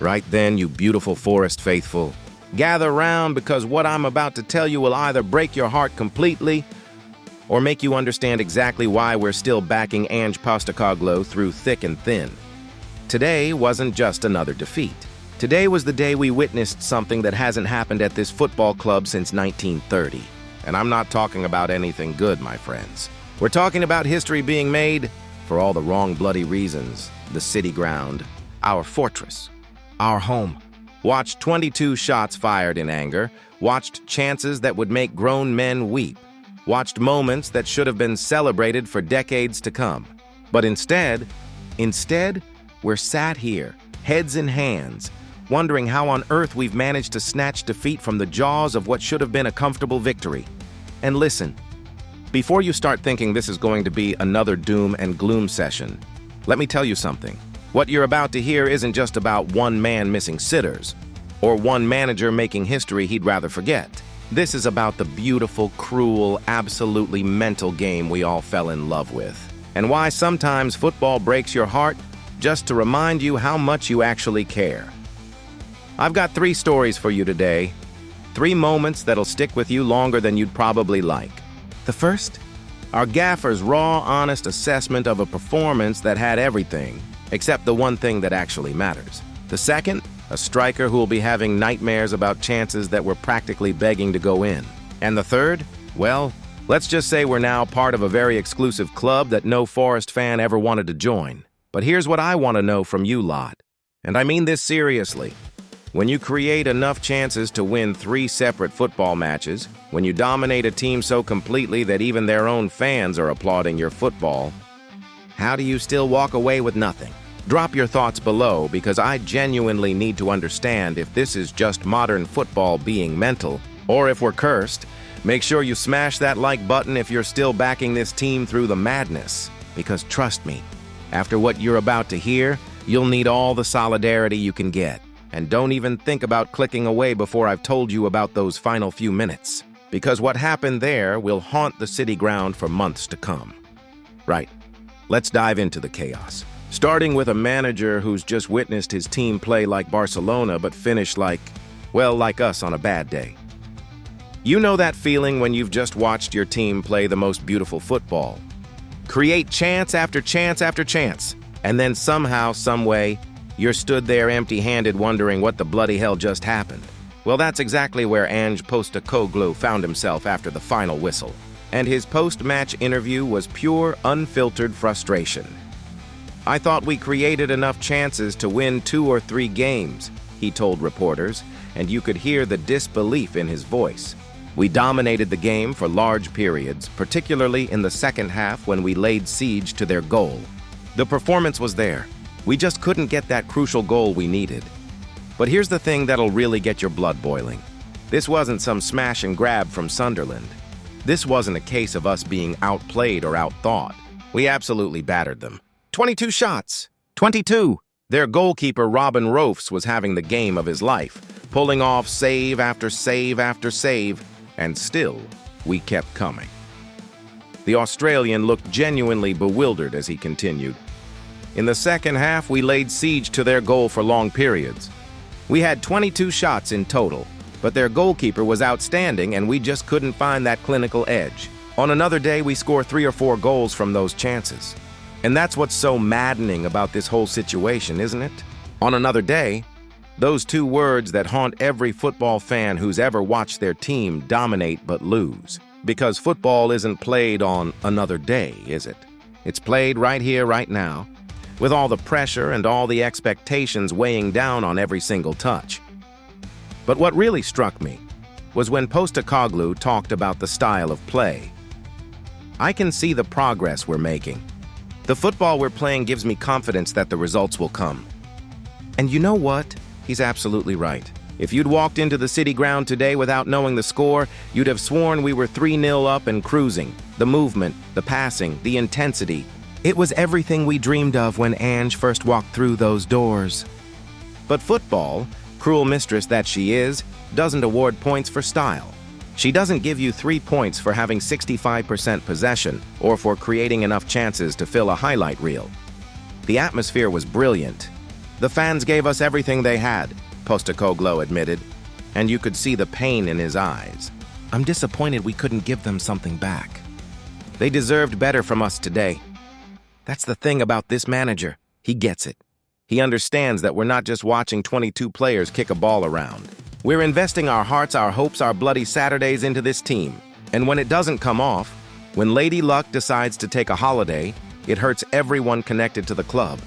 Right then, you beautiful Forest faithful, gather round because what I'm about to tell you will either break your heart completely or make you understand exactly why we're still backing Ange through thick and thin. Today wasn't just another defeat. Today was the day we witnessed something that hasn't happened at this football club since 1930. And I'm not talking about anything good, my friends. We're talking about history being made for all the wrong bloody reasons. The city ground, our fortress, our home. Watched 22 shots fired in anger, watched chances that would make grown men weep, watched moments that should have been celebrated for decades to come. But instead, we're sat here, heads in hands, wondering how on earth we've managed to snatch defeat from the jaws of what should have been a comfortable victory. And listen, before you start thinking this is going to be another doom and gloom session, let me tell you something. What you're about to hear isn't just about one man missing sitters, or one manager making history he'd rather forget. This is about the beautiful, cruel, absolutely mental game we all fell in love with, and why sometimes football breaks your heart just to remind you how much you actually care. I've got 3 stories for you today, 3 moments that'll stick with you longer than you'd probably like. The first, our gaffer's raw, honest assessment of a performance that had everything, except the one thing that actually matters. The second, a striker who will be having nightmares about chances that were practically begging to go in. And the third, well, let's just say we're now part of a very exclusive club that no Forest fan ever wanted to join. But here's what I want to know from you lot, and I mean this seriously. When you create enough chances to win 3 separate football matches, when you dominate a team so completely that even their own fans are applauding your football, how do you still walk away with nothing? Drop your thoughts below because I genuinely need to understand if this is just modern football being mental, or if we're cursed. Make sure you smash that like button if you're still backing this team through the madness, because trust me, after what you're about to hear, you'll need all the solidarity you can get. And don't even think about clicking away before I've told you about those final few minutes, because what happened there will haunt the city ground for months to come. Right, let's dive into the chaos. Starting with a manager who's just witnessed his team play like Barcelona but finish like us on a bad day. You know that feeling when you've just watched your team play the most beautiful football, create chance after chance after chance, and then somehow, someway, you're stood there empty-handed wondering what the bloody hell just happened. Well, that's exactly where Ange found himself after the final whistle. And his post-match interview was pure, unfiltered frustration. I thought we created enough chances to win 2 or 3 games, he told reporters, and you could hear the disbelief in his voice. We dominated the game for large periods, particularly in the second half when we laid siege to their goal. The performance was there. We just couldn't get that crucial goal we needed. But here's the thing that'll really get your blood boiling. This wasn't some smash and grab from Sunderland. This wasn't a case of us being outplayed or outthought. We absolutely battered them. 22 shots. 22! Their goalkeeper, Robin Rofes, was having the game of his life, pulling off save after save after save, and still, we kept coming. The Australian looked genuinely bewildered as he continued. In the second half, we laid siege to their goal for long periods. We had 22 shots in total, but their goalkeeper was outstanding and we just couldn't find that clinical edge. On another day, we score 3 or 4 goals from those chances. And that's what's so maddening about this whole situation, isn't it? On another day, those 2 words that haunt every football fan who's ever watched their team dominate but lose. Because football isn't played on another day, is it? It's played right here, right now, with all the pressure and all the expectations weighing down on every single touch. But what really struck me was when Postecoglou talked about the style of play. I can see the progress we're making. The football we're playing gives me confidence that the results will come. And you know what? He's absolutely right. If you'd walked into the city ground today without knowing the score, you'd have sworn we were 3-0 up and cruising. The movement, the passing, the intensity. It was everything we dreamed of when Ange first walked through those doors. But football, cruel mistress that she is, doesn't award points for style. She doesn't give you 3 points for having 65% possession or for creating enough chances to fill a highlight reel. The atmosphere was brilliant, The fans gave us everything they had, Postecoglou admitted, and you could see the pain in his eyes. I'm disappointed we couldn't give them something back. They deserved better from us today. That's the thing about this manager. He gets it. He understands that we're not just watching 22 players kick a ball around. We're investing our hearts, our hopes, our bloody Saturdays into this team. And when it doesn't come off, when Lady Luck decides to take a holiday, it hurts everyone connected to the club.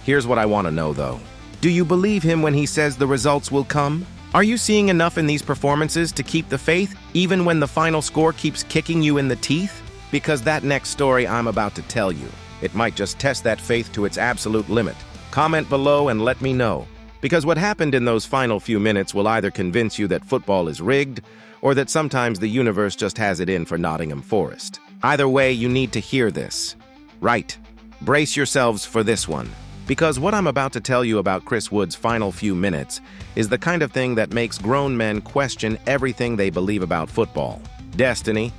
Here's what I want to know, though. Do you believe him when he says the results will come? Are you seeing enough in these performances to keep the faith, even when the final score keeps kicking you in the teeth? Because that next story I'm about to tell you, it might just test that faith to its absolute limit. Comment below and let me know. Because what happened in those final few minutes will either convince you that football is rigged, or that sometimes the universe just has it in for Nottingham Forest. Either way, you need to hear this. Right. Brace yourselves for this one. Because what I'm about to tell you about Chris Wood's final few minutes is the kind of thing that makes grown men question everything they believe about football, destiny,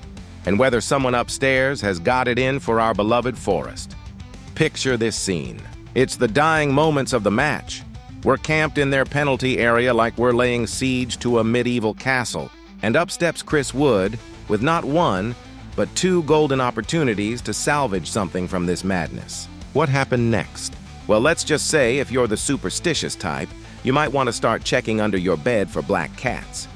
and whether someone upstairs has got it in for our beloved Forest. Picture this scene. It's the dying moments of the match. We're camped in their penalty area like we're laying siege to a medieval castle. And up steps Chris Wood with not one, but two golden opportunities to salvage something from this madness. What happened next? Well, let's just say if you're the superstitious type, you might want to start checking under your bed for black cats.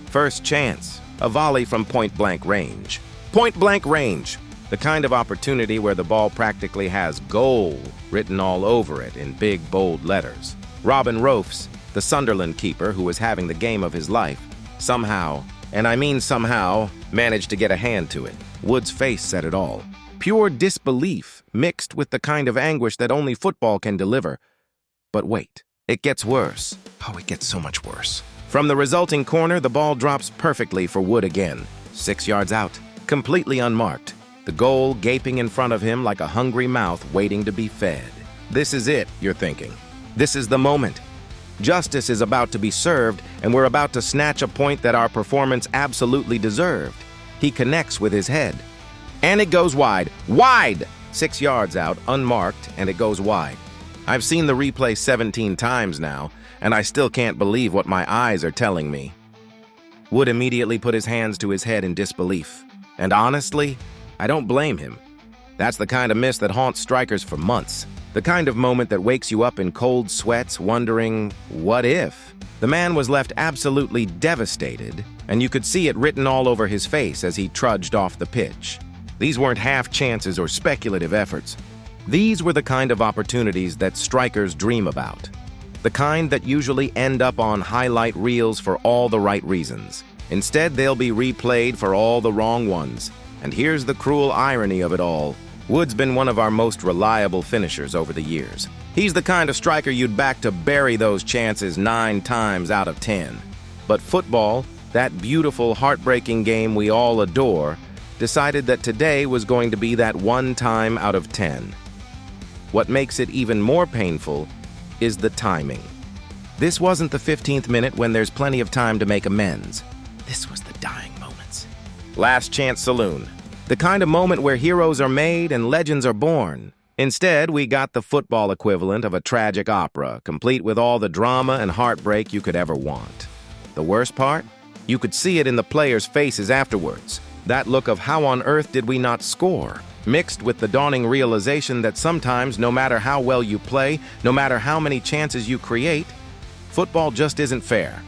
First chance, a volley from point-blank range. Point-blank range! The kind of opportunity where the ball practically has goal written all over it in big, bold letters. Robin Rofes, the Sunderland keeper who was having the game of his life, somehow, and I mean somehow, managed to get a hand to it. Wood's face said it all. Pure disbelief mixed with the kind of anguish that only football can deliver. But wait, it gets worse. Oh, it gets so much worse. From the resulting corner, the ball drops perfectly for Wood again. 6 yards out, completely unmarked. The goal gaping in front of him like a hungry mouth waiting to be fed. This is it, you're thinking. This is the moment. Justice is about to be served, and we're about to snatch a point that our performance absolutely deserved. He connects with his head. And it goes wide. Wide! 6 yards out, unmarked, and it goes wide. I've seen the replay 17 times now, and I still can't believe what my eyes are telling me. Wood immediately put his hands to his head in disbelief. And honestly, I don't blame him. That's the kind of miss that haunts strikers for months. The kind of moment that wakes you up in cold sweats wondering, what if? The man was left absolutely devastated, and you could see it written all over his face as he trudged off the pitch. These weren't half chances or speculative efforts. These were the kind of opportunities that strikers dream about. The kind that usually end up on highlight reels for all the right reasons. Instead, they'll be replayed for all the wrong ones. And here's the cruel irony of it all. Wood's been one of our most reliable finishers over the years. He's the kind of striker you'd back to bury those chances 9 times out of 10. But football, that beautiful, heartbreaking game we all adore, decided that today was going to be that 1 time out of 10. What makes it even more painful is the timing. This wasn't the 15th minute when there's plenty of time to make amends. This was the dying moments. Last chance saloon. The kind of moment where heroes are made and legends are born. Instead, we got the football equivalent of a tragic opera, complete with all the drama and heartbreak you could ever want. The worst part? You could see it in the players' faces afterwards. That look of how on earth did we not score, mixed with the dawning realization that sometimes, no matter how well you play, no matter how many chances you create, football just isn't fair.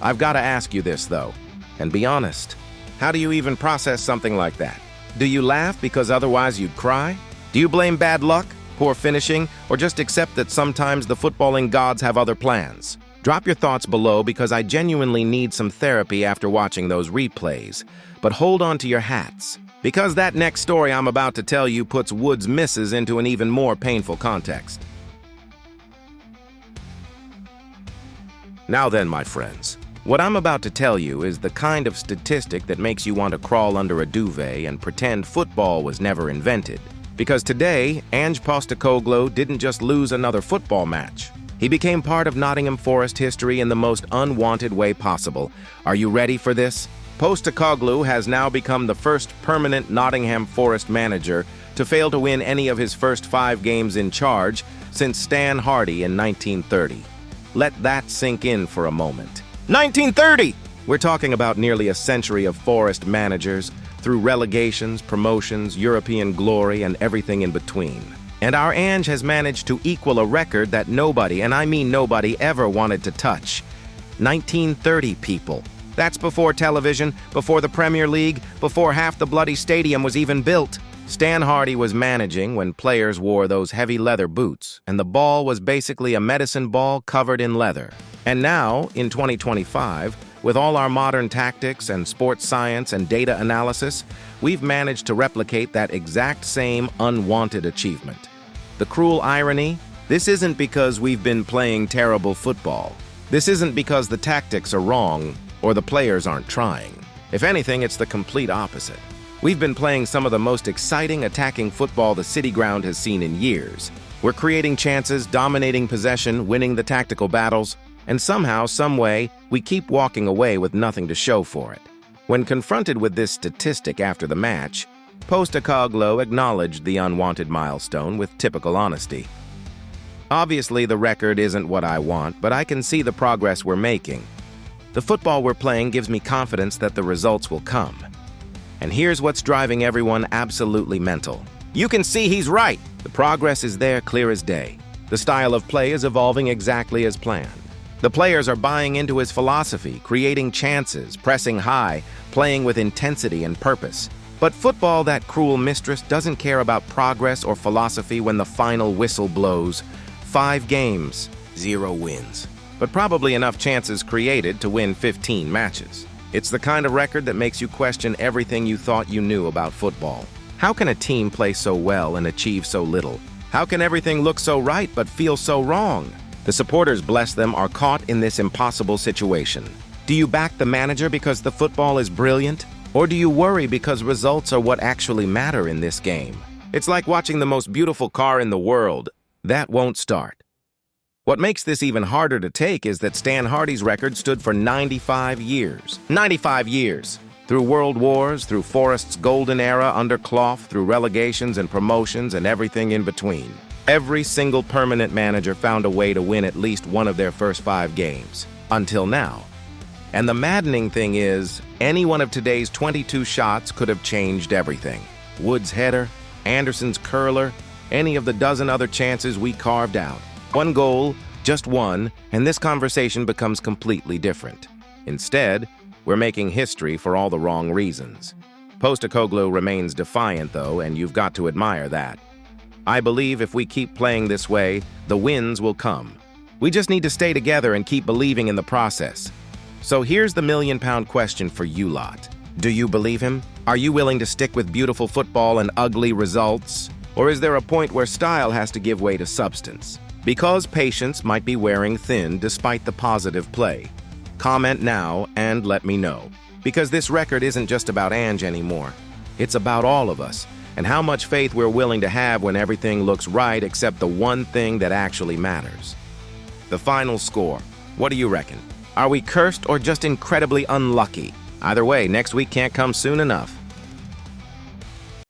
I've got to ask you this, though, and be honest. How do you even process something like that? Do you laugh because otherwise you'd cry? Do you blame bad luck, poor finishing, or just accept that sometimes the footballing gods have other plans? Drop your thoughts below because I genuinely need some therapy after watching those replays. But hold on to your hats, because that next story I'm about to tell you puts Wood's misses into an even more painful context. Now then, my friends, what I'm about to tell you is the kind of statistic that makes you want to crawl under a duvet and pretend football was never invented. Because today, Ange Postecoglou didn't just lose another football match. He became part of Nottingham Forest history in the most unwanted way possible. Are you ready for this? Postecoglou has now become the first permanent Nottingham Forest manager to fail to win any of his first 5 games in charge since Stan Hardy in 1930. Let that sink in for a moment. 1930! We're talking about nearly a century of Forest managers, through relegations, promotions, European glory, and everything in between. And our Ange has managed to equal a record that nobody, and I mean nobody, ever wanted to touch. 1930, people. That's before television, before the Premier League, before half the bloody stadium was even built. Stan Hardy was managing when players wore those heavy leather boots, and the ball was basically a medicine ball covered in leather. And now, in 2025, with all our modern tactics and sports science and data analysis, we've managed to replicate that exact same unwanted achievement. The cruel irony? This isn't because we've been playing terrible football. This isn't because the tactics are wrong or the players aren't trying. If anything, it's the complete opposite. We've been playing some of the most exciting attacking football the city ground has seen in years. We're creating chances, dominating possession, winning the tactical battles, and somehow, someway, we keep walking away with nothing to show for it. When confronted with this statistic after the match, Postecoglou acknowledged the unwanted milestone with typical honesty. Obviously, the record isn't what I want, but I can see the progress we're making. The football we're playing gives me confidence that the results will come. And here's what's driving everyone absolutely mental. You can see he's right. The progress is there, clear as day. The style of play is evolving exactly as planned. The players are buying into his philosophy, creating chances, pressing high, playing with intensity and purpose. But football, that cruel mistress, doesn't care about progress or philosophy when the final whistle blows. 5 games, 0 wins. But probably enough chances created to win 15 matches. It's the kind of record that makes you question everything you thought you knew about football. How can a team play so well and achieve so little? How can everything look so right but feel so wrong? The supporters, bless them, are caught in this impossible situation. Do you back the manager because the football is brilliant? Or do you worry because results are what actually matter in this game? It's like watching the most beautiful car in the world. That won't start. What makes this even harder to take is that Stan Hardy's record stood for 95 years. 95 years! Through world wars, through Forest's golden era, under Clough, through relegations and promotions and everything in between. Every single permanent manager found a way to win at least one of their first 5 games. Until now. And the maddening thing is, any one of today's 22 shots could have changed everything. Wood's header, Anderson's curler, any of the dozen other chances we carved out. One goal, just one, and this conversation becomes completely different. Instead, we're making history for all the wrong reasons. Postecoglou remains defiant, though, and you've got to admire that. I believe if we keep playing this way, the wins will come. We just need to stay together and keep believing in the process. So here's the million-pound question for you lot. Do you believe him? Are you willing to stick with beautiful football and ugly results? Or is there a point where style has to give way to substance? Because patience might be wearing thin despite the positive play. Comment now and let me know. Because this record isn't just about Ange anymore. It's about all of us, and how much faith we're willing to have when everything looks right except the one thing that actually matters. The final score. What do you reckon? Are we cursed or just incredibly unlucky? Either way, next week can't come soon enough.